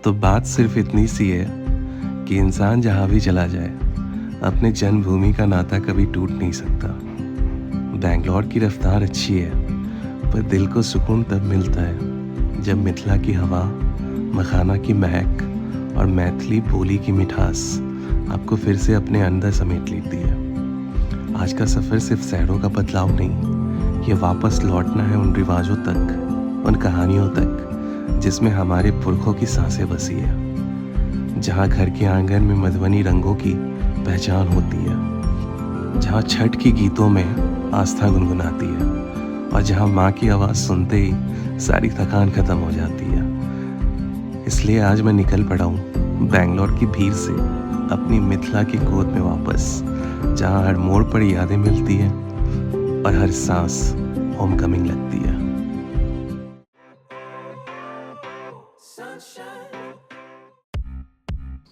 तो बात सिर्फ इतनी सी है कि इंसान जहाँ भी चला जाए अपने जन्मभूमि का नाता कभी टूट नहीं सकता। बैंगलोर की रफ्तार अच्छी है, पर दिल को सुकून तब मिलता है जब मिथिला की हवा, मखाना की महक और मैथिली बोली की मिठास आपको फिर से अपने अंदर समेट लेती है। आज का सफ़र सिर्फ शहरों का बदलाव नहीं, ये वापस लौटना है उन रिवाजों तक, उन कहानियों तक जिसमें हमारे पुरखों की सांसें बसी है। जहाँ घर के आंगन में मधुबनी रंगों की पहचान होती है, जहाँ छठ की गीतों में आस्था गुनगुनाती है और जहाँ माँ की आवाज़ सुनते ही सारी थकान खत्म हो जाती है। इसलिए आज मैं निकल पड़ा हूँ बैंगलोर की भीड़ से अपनी मिथिला की गोद में वापस, जहाँ हर मोड़ पर यादें मिलती हैं और हर सांस होमकमिंग लगती है।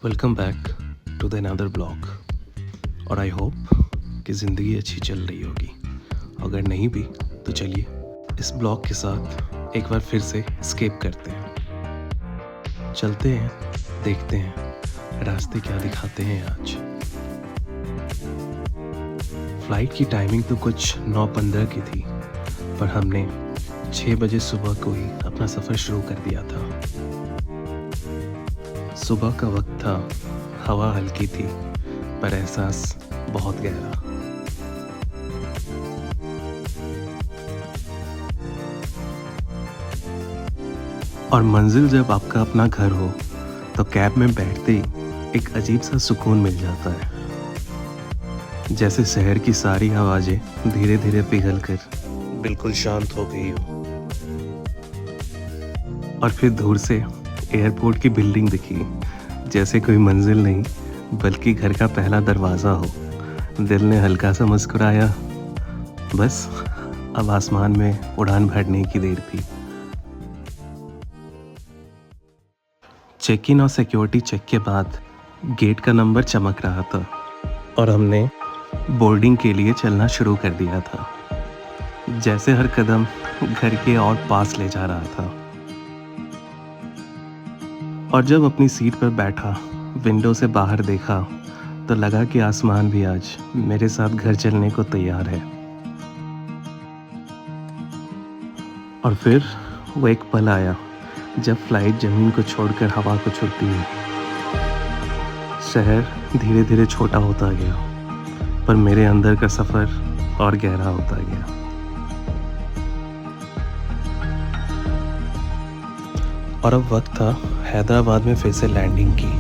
Welcome back to the another blog. और आई होप कि ज़िंदगी अच्छी चल रही होगी। अगर नहीं भी तो चलिए इस ब्लॉग के साथ एक बार फिर से स्केप करते हैं। चलते हैं, देखते हैं रास्ते क्या दिखाते हैं आज। फ्लाइट की टाइमिंग तो कुछ 9:15 की थी, पर हमने 6 बजे सुबह को ही अपना सफ़र शुरू कर दिया था। सुबह का वक्त था, हवा हल्की थी, पर एहसास बहुत गहरा। और मंजिल जब आपका अपना घर हो तो कैब में बैठते ही एक अजीब सा सुकून मिल जाता है, जैसे शहर की सारी आवाज़ें धीरे धीरे पिघल कर बिल्कुल शांत हो गई हो। और फिर दूर से एयरपोर्ट की बिल्डिंग दिखी, जैसे कोई मंजिल नहीं बल्कि घर का पहला दरवाज़ा हो। दिल ने हल्का सा मुस्कुराया, बस अब आसमान में उड़ान भरने की देर थी। चेक इन और सिक्योरिटी चेक के बाद गेट का नंबर चमक रहा था और हमने बोर्डिंग के लिए चलना शुरू कर दिया था, जैसे हर कदम घर के और पास ले जा रहा था। और जब अपनी सीट पर बैठा, विंडो से बाहर देखा, तो लगा कि आसमान भी आज मेरे साथ घर चलने को तैयार है। और फिर वो एक पल आया जब फ्लाइट जमीन को छोड़कर हवा को छूती है। शहर धीरे धीरे छोटा होता गया, पर मेरे अंदर का सफ़र और गहरा होता गया। और अब वक्त था हैदराबाद में फिर से लैंडिंग की,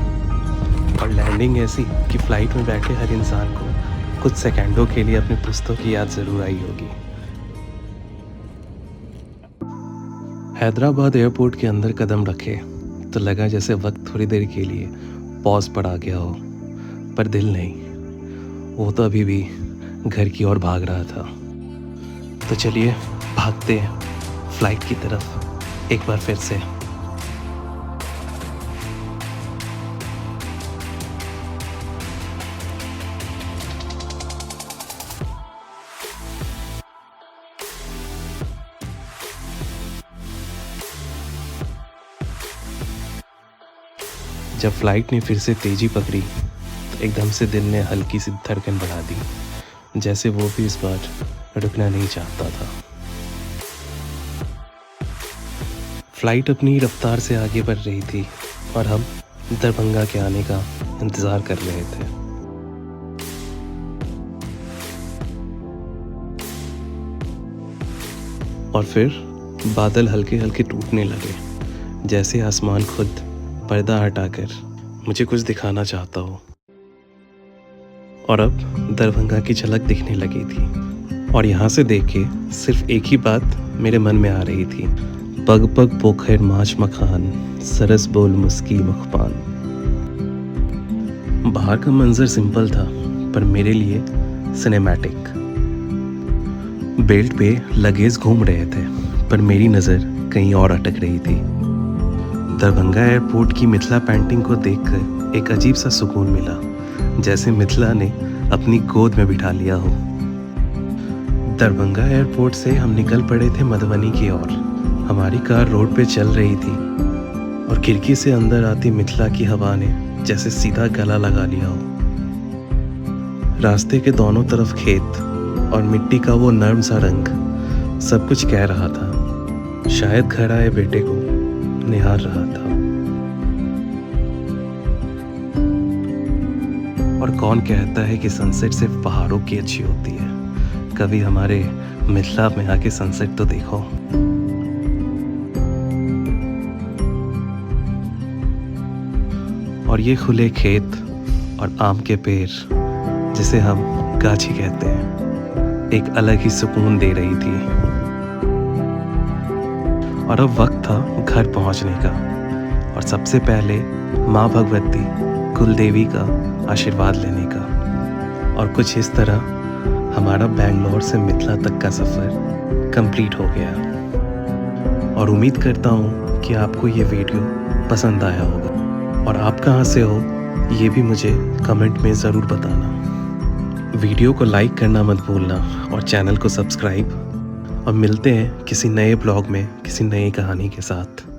और लैंडिंग ऐसी कि फ़्लाइट में बैठे हर इंसान को कुछ सेकंडों के लिए अपने पुस्तकों की याद ज़रूर आई होगी। हैदराबाद एयरपोर्ट के अंदर कदम रखे तो लगा जैसे वक्त थोड़ी देर के लिए पॉज पर आ गया हो, पर दिल नहीं, वो तो अभी भी घर की ओर भाग रहा था। तो चलिए भागते हैं फ़्लाइट की तरफ एक बार फिर से। जब फ्लाइट ने फिर से तेज़ी पकड़ी तो एकदम से दिल ने हल्की सी धड़कन बढ़ा दी, जैसे वो भी इस बार रुकना नहीं चाहता था। फ्लाइट अपनी रफ्तार से आगे बढ़ रही थी और हम दरभंगा के आने का इंतज़ार कर रहे थे। और फिर बादल हल्के हल्के टूटने लगे, जैसे आसमान खुद पर्दा हटाकर मुझे कुछ दिखाना चाहता हो। और अब दरभंगा की झलक दिखने लगी थी, और यहाँ से देख के सिर्फ एक ही बात मेरे मन में आ रही थी, पग पग पोखर माछ मखान, सरस बोल मुस्की मुखपान। बाहर का मंजर सिंपल था, पर मेरे लिए सिनेमैटिक। बेल्ट पे लगेज घूम रहे थे, पर मेरी नज़र कहीं और अटक रही थी। दरभंगा एयरपोर्ट की मिथिला पेंटिंग को देखकर एक अजीब सा सुकून मिला, जैसे मिथिला ने अपनी गोद में बिठा लिया हो। दरभंगा एयरपोर्ट से हम निकल पड़े थे मधुबनी की ओर। हमारी कार रोड पे चल रही थी, और खिड़की से अंदर आती मिथिला की हवा ने जैसे सीधा गला लगा लिया हो। रास्ते के दोनों तरफ खेत और मिट्टी का वो नर्म सा रंग सब कुछ कह रहा था। शायद घर आए बेटे को निहार रहा था। और कौन कहता है कि सनसेट सिर्फ पहाड़ों की अच्छी होती है। कभी हमारे मिथिला में आके सनसेट तो देखो। और ये खुले खेत और आम के पेड़, जिसे हम गाछी कहते हैं, एक अलग ही सुकून दे रही थी। और अब वक्त था घर पहुंचने का और सबसे पहले माँ भगवती कुलदेवी का आशीर्वाद लेने का। और कुछ इस तरह हमारा बेंगलोर से मिथिला तक का सफ़र कंप्लीट हो गया। और उम्मीद करता हूँ कि आपको ये वीडियो पसंद आया होगा। और आप कहाँ से हो ये भी मुझे कमेंट में ज़रूर बताना। वीडियो को लाइक करना मत भूलना और चैनल को सब्सक्राइब। और मिलते हैं किसी नए ब्लॉग में किसी नई कहानी के साथ।